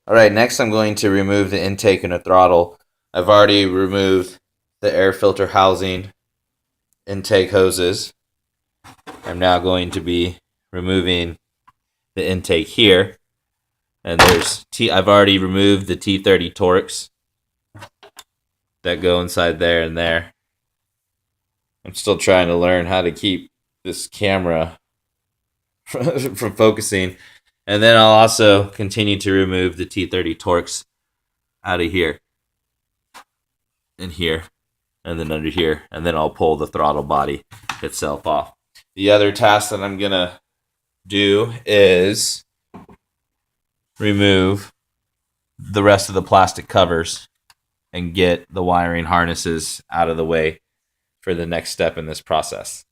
All right, next I'm going to remove the intake and the throttle. I've already removed the air filter housing intake hoses. I'm now going to be removing the intake here. And I've already removed the T30 Torx that go inside there and there. I'm still trying to learn how to keep this camera from focusing. And then I'll also continue to remove the T30 Torx out of here and here and then under here. And then I'll pull the throttle body itself off. The other task that I'm going to do is remove the rest of the plastic covers and get the wiring harnesses out of the way for the next step in this process.